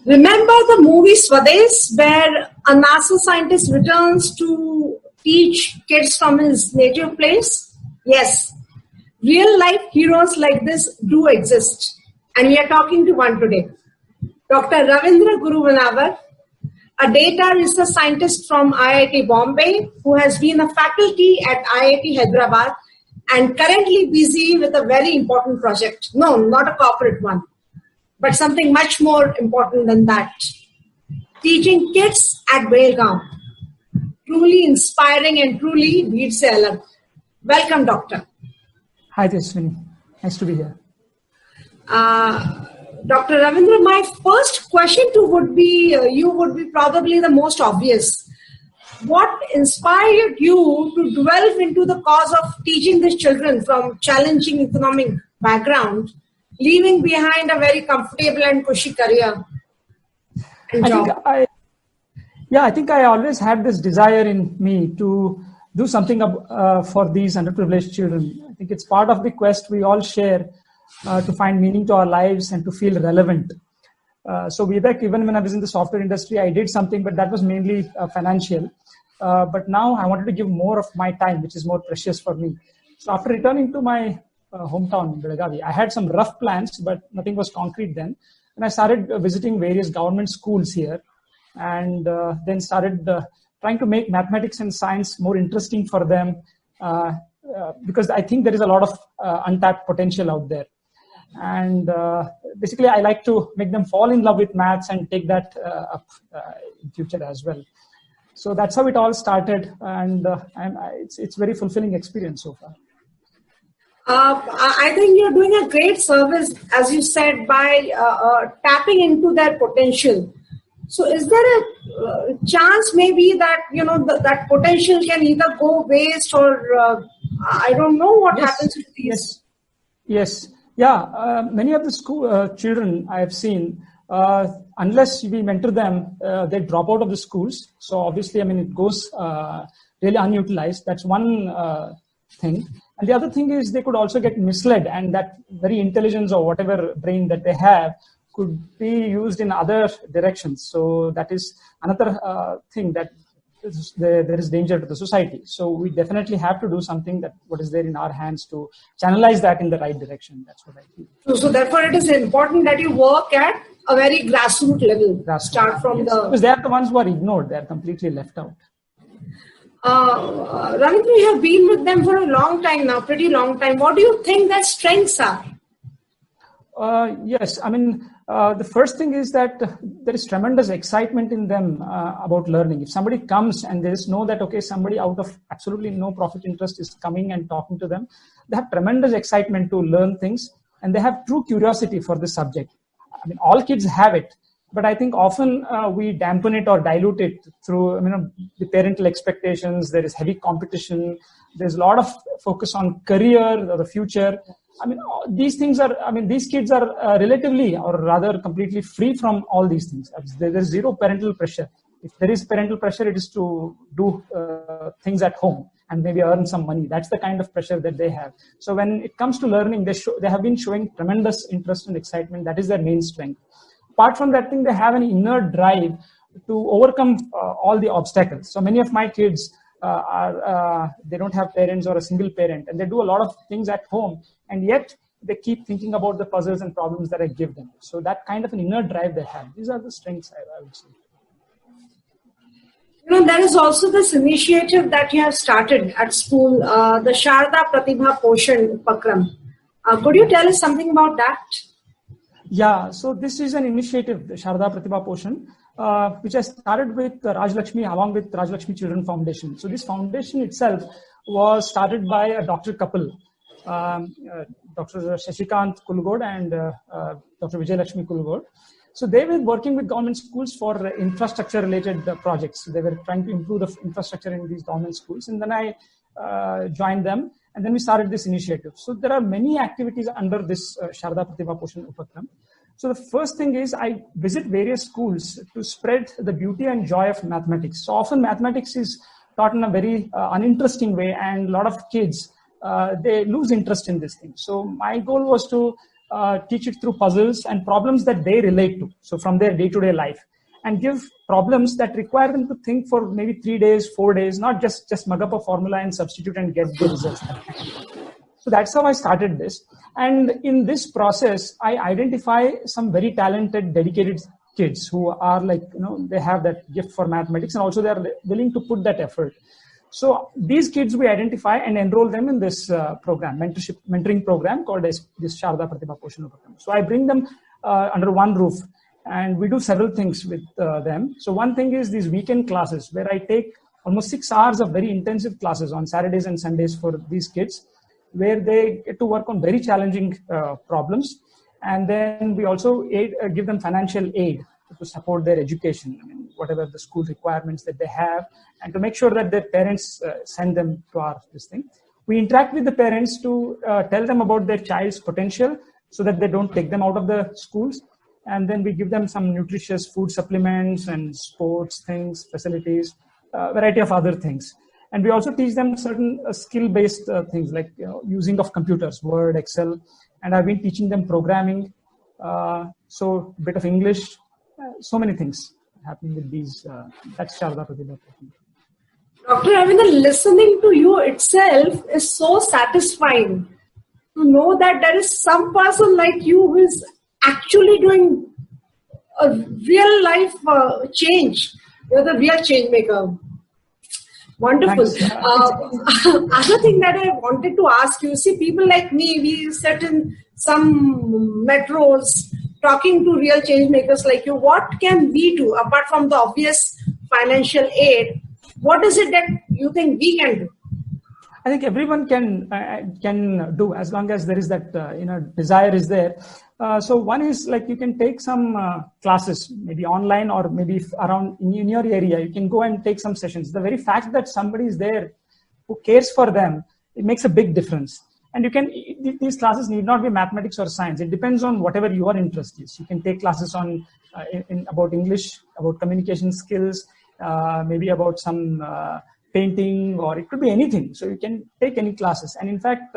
Remember the movie Swades, where a NASA scientist returns to teach kids from his native place? Yes, real life heroes like this do exist, and we are talking to one today. Dr. Ravindra Guruvanawar, a data research scientist from IIT Bombay, who has been a faculty at IIT Hyderabad and currently busy with a very important project. No, not a corporate one, but something much more important than that. Teaching kids at Belgaum. Truly inspiring and truly beats a alag. Welcome, Doctor. Hi, Tejaswini. Nice to be here. Dr. Ravindra, my first question would be probably the most obvious. What inspired you to delve into the cause of teaching these children from challenging economic background, leaving behind a very comfortable and cushy career and job? I think I always had this desire in me to do something for these underprivileged children. I think it's part of the quest we all share to find meaning to our lives and to feel relevant. So way back, even when I was in the software industry, I did something, but that was mainly financial. But now I wanted to give more of my time, which is more precious for me. So after returning to my hometown, Belagavi, I had some rough plans, but nothing was concrete then. And I started visiting various government schools here, and then started trying to make mathematics and science more interesting for them, because I think there is a lot of untapped potential out there. And basically, I like to make them fall in love with maths and take that up in future as well. So that's how it all started, and it's very fulfilling experience so far. I think you're doing a great service, as you said, by tapping into their potential. So is there a chance maybe that, that potential can either go waste or I don't know what happens with these? Yes. Yeah. Many of the school children I have seen, unless we mentor them, they drop out of the schools. So obviously, it goes really unutilized. That's one thing. And the other thing is they could also get misled, and that very intelligence or whatever brain that they have could be used in other directions. So that is another thing that there is danger to the society. So we definitely have to do something what is there in our hands to channelize that in the right direction. That's what I feel. So therefore it is important that you work at a very grassroots level. Start from because they are the ones who are ignored. They are completely left out. Ravindra, you have been with them for a long time now, pretty long time. What do you think their strengths are? Yes, the first thing is that there is tremendous excitement in them about learning. If somebody comes and they just know that, okay, somebody out of absolutely no profit interest is coming and talking to them, they have tremendous excitement to learn things, and they have true curiosity for the subject. All kids have it, but I think often we dampen it or dilute it through the parental expectations. There is heavy competition. There's a lot of focus on career or the future. These things are, these kids are relatively or rather completely free from all these things. There's zero parental pressure. If there is parental pressure, it is to do things at home and maybe earn some money. That's the kind of pressure that they have. So when it comes to learning, they have been showing tremendous interest and excitement. That is their main strength. Apart from that thing, they have an inner drive to overcome all the obstacles. So many of my kids they don't have parents or a single parent, and they do a lot of things at home, and yet they keep thinking about the puzzles and problems that I give them. So that kind of an inner drive they have. These are the strengths, I would say. There is also this initiative that you have started at school, the Sharda Pratibha Poshan Upakram. Could you tell us something about that? Yeah, so this is an initiative, the Sharda Pratibha Poshan, which I started with Raj Lakshmi along with Raj Lakshmi Children Foundation. So this foundation itself was started by a doctor couple, Dr. Shashikant Kulgod and Dr. Vijay Lakshmi Kulgod. So they were working with government schools for infrastructure related projects. They were trying to improve the infrastructure in these government schools. And then I joined them, and then we started this initiative. So there are many activities under this Sharda Pratibha Poshan Upakram. So the first thing is I visit various schools to spread the beauty and joy of mathematics. So often mathematics is taught in a very uninteresting way, and a lot of kids, they lose interest in this thing. So my goal was to teach it through puzzles and problems that they relate to. So from their day-to-day life, and give problems that require them to think for maybe 3 days, 4 days, not just mug up a formula and substitute and get the results. So that's how I started this. And in this process, I identify some very talented, dedicated kids who are like, they have that gift for mathematics, and also they're willing to put that effort. So these kids we identify and enroll them in this program, mentoring program called this Sharda Pratibha Poshan program. So I bring them under one roof, and we do several things with them. So one thing is these weekend classes where I take almost 6 hours of very intensive classes on Saturdays and Sundays for these kids, where they get to work on very challenging problems. And then we also give them financial aid to support their education, whatever the school requirements that they have, and to make sure that their parents send them to this thing. We interact with the parents to tell them about their child's potential so that they don't take them out of the schools. And then we give them some nutritious food supplements and sports things, facilities, variety of other things. And we also teach them certain skill-based things like using of computers, Word, Excel, and I've been teaching them programming, so a bit of English, so many things happening with these. That's Sharda Pratibha. Dr. Ravinder, listening to you itself is so satisfying to know that there is some person like you who is actually doing a real life change. You're the real change maker. Wonderful. Other thing that I wanted to ask you, see, people like me, we sit in some metros talking to real change makers like you. What can we do apart from the obvious financial aid? What is it that you think we can do? I think everyone can do, as long as there is that desire is there. So one is like you can take some classes, maybe online or maybe around in your area. You can go and take some sessions. The very fact that somebody is there who cares for them, it makes a big difference. And these classes need not be mathematics or science. It depends on whatever your interest is. You can take classes on about English, about communication skills, maybe about some painting, or it could be anything. So you can take any classes. And in fact,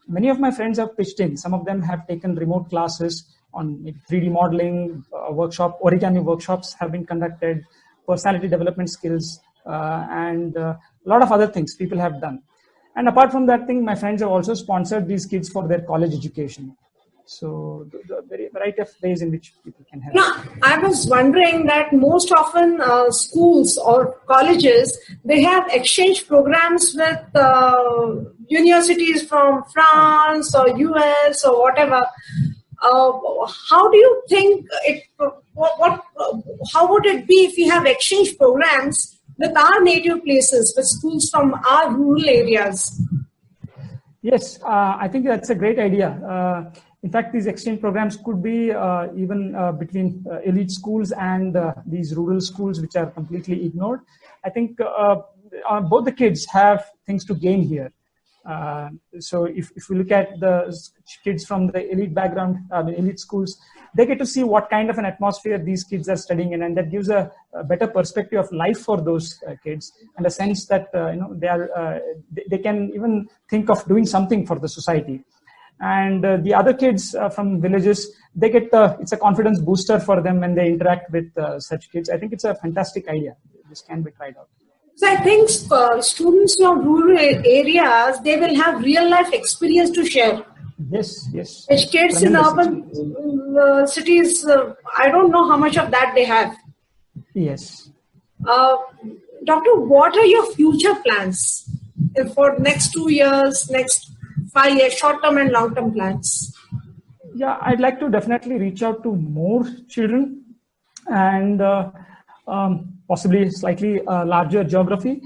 many of my friends have pitched in. Some of them have taken remote classes on maybe 3D modeling origami workshops have been conducted, personality development skills, and a lot of other things people have done. And apart from that thing, my friends have also sponsored these kids for their college education. So the variety of ways in which people can help. Now, I was wondering that most often schools or colleges, they have exchange programs with universities from France or US or whatever. How do you think how would it be if we have exchange programs with our native places, with schools from our rural areas? Yes, I think that's a great idea. In fact, these exchange programs could be even between elite schools and these rural schools, which are completely ignored. I think both the kids have things to gain here. So if we look at the kids from the elite background, the elite schools, they get to see what kind of an atmosphere these kids are studying in, and that gives a better perspective of life for those kids, and a sense that they can even think of doing something for the society. And the other kids from villages, they get it's a confidence booster for them when they interact with such kids. I think it's a fantastic idea. This can be tried out. So I think students from rural areas, they will have real life experience to share. Yes. Which kids in urban cities, I don't know how much of that they have. Yes. Doctor, what are your future plans for next 2 years, next 5 years, short-term and long-term plans? Yeah, I'd like to definitely reach out to more children and possibly slightly larger geography.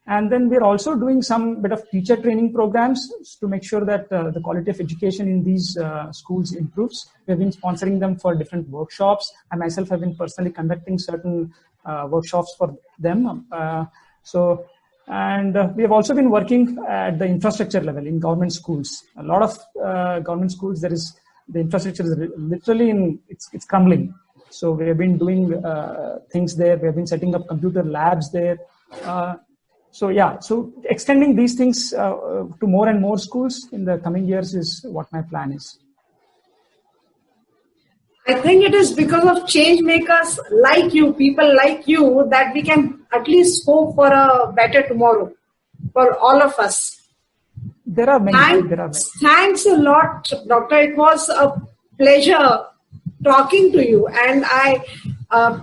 And then we're also doing some bit of teacher training programs to make sure that the quality of education in these schools improves. We've been sponsoring them for different workshops. I myself have been personally conducting certain workshops for them. And we have also been working at the infrastructure level in government schools. A lot of government schools, the infrastructure is literally it's crumbling. So we have been doing things there. We have been setting up computer labs there. So extending these things to more and more schools in the coming years is what my plan is. I think it is because of change makers like you, people like you, that we can at least hope for a better tomorrow for all of us. There are many. Thanks a lot, Doctor. It was a pleasure talking to you, and I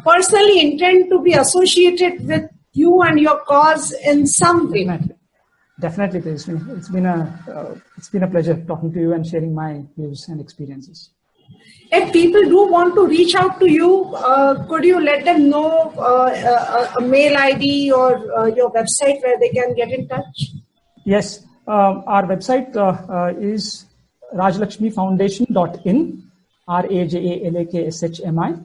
personally intend to be associated with you and your cause in some way. Definitely, it's been a pleasure talking to you and sharing my views and experiences. If people do want to reach out to you, could you let them know a mail ID or your website where they can get in touch? Yes, our website is rajlakshmifoundation.in, RAJALAKSHMI.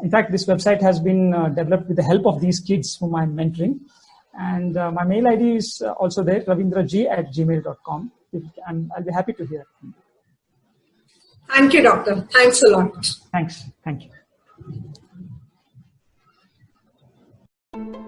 In fact, this website has been developed with the help of these kids whom I'm mentoring. And my mail ID is also there, ravindraj@gmail.com. I'll be happy to hear from you. Thank you, Doctor. Thanks a lot. Thanks. Thank you.